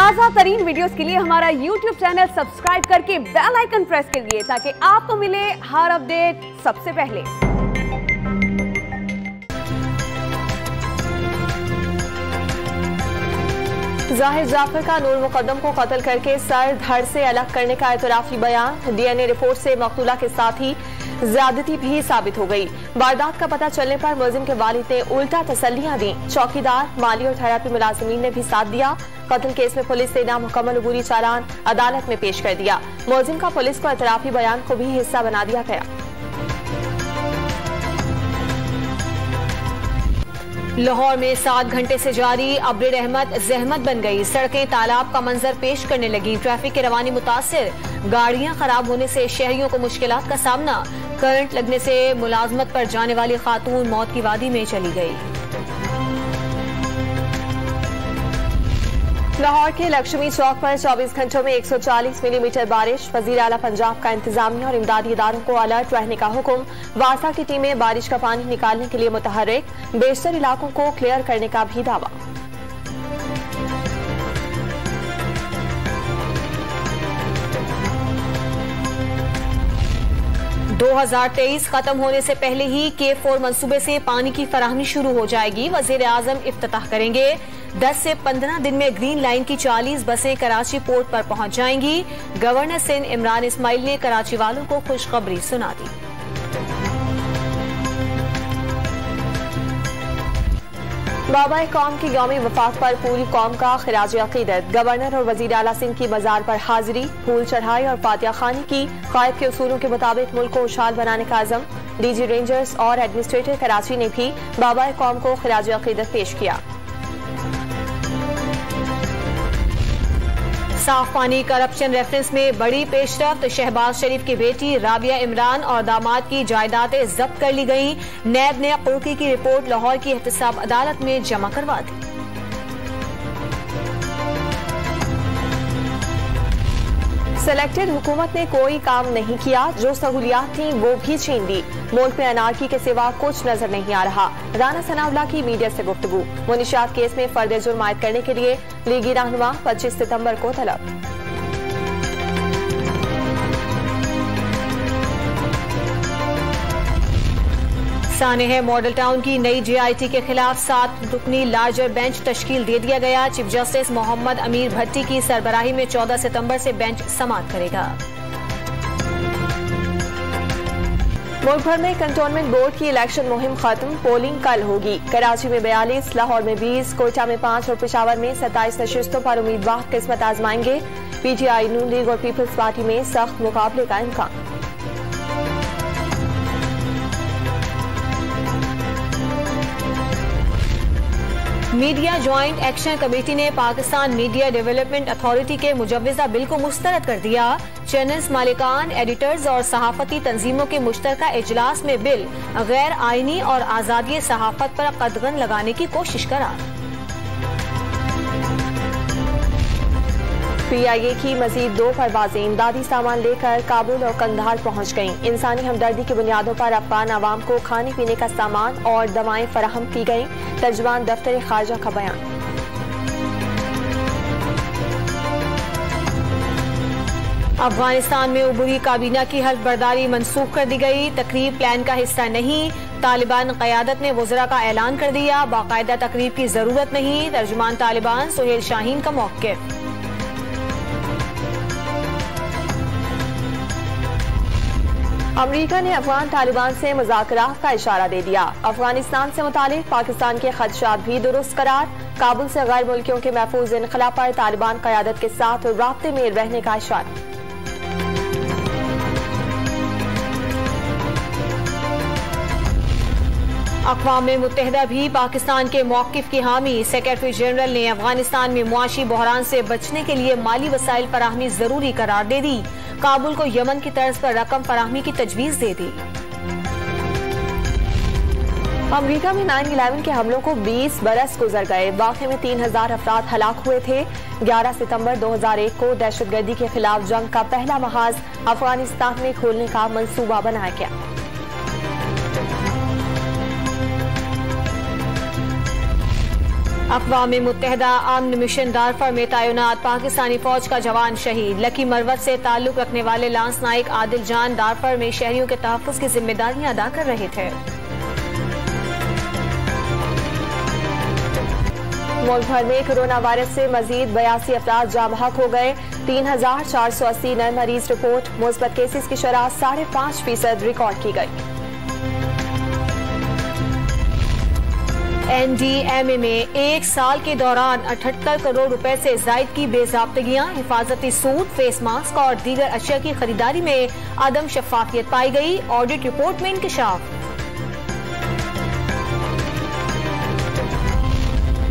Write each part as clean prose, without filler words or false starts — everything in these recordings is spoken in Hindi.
ताज़ा तरीन वीडियोस के लिए हमारा YouTube चैनल सब्सक्राइब करके बेल आइकन प्रेस करिए ताकि आपको मिले हर अपडेट सबसे पहले। जाहिर जाफर का नूर मुकद्दम को कत्ल करके सर धड़ से अलग करने का एतराफी बयान। DNA रिपोर्ट से मकतूला के साथ ही ज्यादती भी साबित हो गई। वारदात का पता चलने पर मुलजिम के वालिद ने उल्टा तसल्लियां दी। चौकीदार, माली और थेरेपी मुलाजिमीन ने भी साथ दिया। कत्ल केस में पुलिस ने नामुकम्मल अबूरी चालान अदालत में पेश कर दिया। मुलजिम का पुलिस को एतराफी बयान को भी हिस्सा बना दिया गया। लाहौर में 7 घंटे से जारी अब्र रहमत जहमत बन गई। सड़कें तालाब का मंजर पेश करने लगी। ट्रैफिक की रवानी मुतासिर। गाड़ियां खराब होने से शहरियों को मुश्किलात का सामना। करंट लगने से मुलाजमत पर जाने वाली खातून मौत की वादी में चली गई। लाहौर के लक्ष्मी चौक पर 24 घंटों में 140 मिलीमीटर बारिश। वजीर आला पंजाब का इंतजामिया और इमदादी इदारों को अलर्ट रहने का हुक्म। वासा की टीमें बारिश का पानी निकालने के लिए मुतहर्रिक। बेशतर इलाकों को क्लियर करने का भी दावा। – 2023 खत्म होने से पहले ही K4 मंसूबे से पानी की फराहमी शुरू हो जाएगी। वजीर आजम इफ्तिताह करेंगे। 10 से 15 दिन में ग्रीन लाइन की 40 बसें कराची पोर्ट पर पहुंच जाएंगी। गवर्नर सिंध इमरान इस्माइल ने कराची वालों को खुशखबरी सुना दी। बाबा कौम की यौम वफात पर पूरी कौम का खिराज अकीदत। गवर्नर और वजीर आला सिंध की मजार पर हाजिरी, फूल चढ़ाई और फातिहा खानी की। कायद के उसूलों के मुताबिक मुल्क को खुशहाल बनाने का अज़म। DG रेंजर्स और एडमिनिस्ट्रेटर कराची ने भी बाबा कौम को खिराज अकीदत पेश किया। साफ पानी करप्शन रेफरेंस में बड़ी पेशरफ्त। शहबाज शरीफ की बेटी राबिया इमरान और दामाद की जायदादें जब्त कर ली गई। नैब ने कुर्की की रिपोर्ट लाहौर की एहतसाब अदालत में जमा करवा दी। सिलेक्टेड हुकूमत ने कोई काम नहीं किया। जो सहूलियात थी वो भी छीन दी। मुल्क में अनारकी के सिवा कुछ नजर नहीं आ रहा। राना सनाउल्लाह की मीडिया से गुफ्तगू। मुनिशात केस में फर्द जुर्म आयद करने के लिए लीगी रहनुमा 25 सितंबर को तलब। सानेह मॉडल टाउन की नई JIT के खिलाफ 7 रुकनी लार्जर बेंच तश्कील दे दिया गया। चीफ जस्टिस मोहम्मद अमीर भट्टी की सरबराही में 14 सितंबर से बेंच समाअत करेगा। मुल्क भर में कंटोनमेंट बोर्ड की इलेक्शन मुहिम खत्म। पोलिंग कल होगी। कराची में 42, लाहौर में 20, कोयटा में 5 और पेशावर में 27 नशिस्तों पर उम्मीदवार किस्मत आजमाएंगे। PTI, नून लीग और पीपल्स पार्टी में सख्त मुकाबले का इम्कान। मीडिया ज्वाइंट एक्शन कमेटी ने पाकिस्तान मीडिया डेवलपमेंट अथॉरिटी के मुजव्वजा बिल को मुस्तरद कर दिया। चैनल्स मालिकान, एडिटर्स और सहाफती तंजीमों के मुश्तरका इजलास में बिल गैर आईनी और आजादी सहाफत पर कदगन लगाने की कोशिश करार। PIA की मजीद 2 परवाजें इमदादी सामान लेकर काबुल और कंधार पहुंच गईं। इंसानी हमदर्दी की बुनियादों पर अफगान आवाम को खाने पीने का सामान और दवाएं फराहम की गईं। तर्जुमान दफ्तर खारजा का बयान। अफगानिस्तान में उबूरी काबीना की हल्फ बर्दारी मनसूख कर दी गई। तकरीब प्लान का हिस्सा नहीं। तालिबान क़यादत ने वज़रा का ऐलान कर दिया। बाकायदा तकरीब की जरूरत नहीं। तर्जुमान तालिबान सुहेल शाहीन का मौक़िफ़। अमरीका ने अफगान तालिबान से मुज़ाकरात का इशारा दे दिया। अफगानिस्तान से मुतालिक पाकिस्तान के खदशात भी दुरुस्त करार। काबुल से गैर मुल्कियों के महफूज इनखला पर तालिबान क़यादत के साथ राब्ते में रहने का इशारा। अक़वाम मुत्तहिदा भी पाकिस्तान के मौक़िफ़ की हामी। सेक्रेटरी जनरल ने अफगानिस्तान में मुआशी बहरान से बचने के लिए माली वसाइल फराहमी जरूरी करार दे दी। काबुल को यमन की तर्ज पर रकम फराहमी की तजवीज दे दी। अमरीका में 9/11 के हमलों को 20 बरस गुजर गए। वाक़े में 3000 अफराद हलाक हुए थे। 11 सितंबर 2001 को दहशतगर्दी के खिलाफ जंग का पहला महाज अफगानिस्तान में खोलने का मंसूबा बनाया गया। अक़वाम मुत्तहिदा अमन मिशन दारफर में तैनात पाकिस्तानी फौज का जवान शहीद। लकी मरवत से ताल्लुक रखने वाले लांस नाइक आदिल जान दारफर में शहरियों के तहफ़्फ़ुज़ की जिम्मेदारियां अदा कर रहे थे। मुल्क भर में कोरोना वायरस से मजीद 82 अफराद जाँ बहक हो गए। 3480 नए मरीज रिपोर्ट। मुस्बत केसेस की शरह 5.5% रिकॉर्ड की गई। NDMA में एक साल के दौरान 78 करोड़ रुपए से जायद की बेज़ाब्तगियां, हिफाजती सूट, फेस मास्क और दीगर अशिया की खरीदारी में अदम शफाफियत पाई गई। ऑडिट रिपोर्ट में इंकशाफ।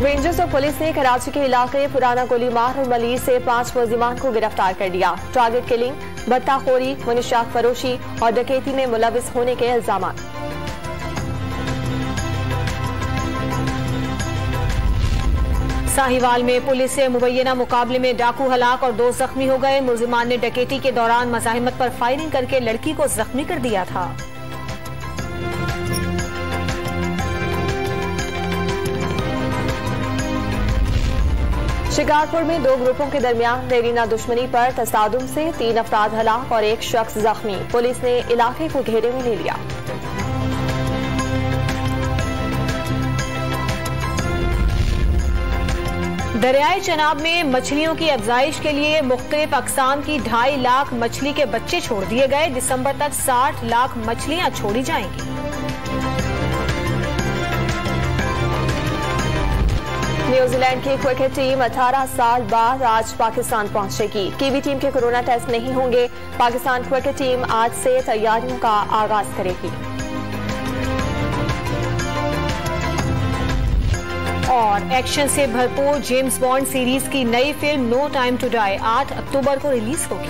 रेंजर्स और पुलिस ने कराची के इलाके पुराना गोलीमार और मलीर से 5 मुलजिमान को गिरफ्तार कर लिया। टारगेट किलिंग, भत्ताखोरी, मुनशात फरोशी और डकैती में मुलविस होने के इल्जाम। साहिवाल में पुलिस से मुबैना मुकाबले में डाकू हलाक और 2 जख्मी हो गए। मुलजिमान ने डकैती के दौरान मज़ाहिमत पर फायरिंग करके लड़की को जख्मी कर दिया था। शिकारपुर में 2 ग्रुपों के दरमियान देरीना दुश्मनी पर तसादुम से 3 अफराद हलाक और 1 शख्स जख्मी। पुलिस ने इलाके को घेरे में ले लिया। दरियाए चनाब में मछलियों की अफजाइश के लिए मुख्तलिफ अकसाम की 2.5 लाख मछली के बच्चे छोड़ दिए गए। दिसंबर तक 60 लाख मछलियां छोड़ी जाएंगी। न्यूजीलैंड की क्रिकेट टीम 18 साल बाद आज पाकिस्तान पहुंचेगी। कीवी टीम के कोरोना टेस्ट नहीं होंगे। पाकिस्तान क्रिकेट टीम आज से तैयारियों का आगाज करेगी। और एक्शन से भरपूर जेम्स बॉन्ड सीरीज की नई film no time to die 8 अक्टूबर को रिलीज होगी।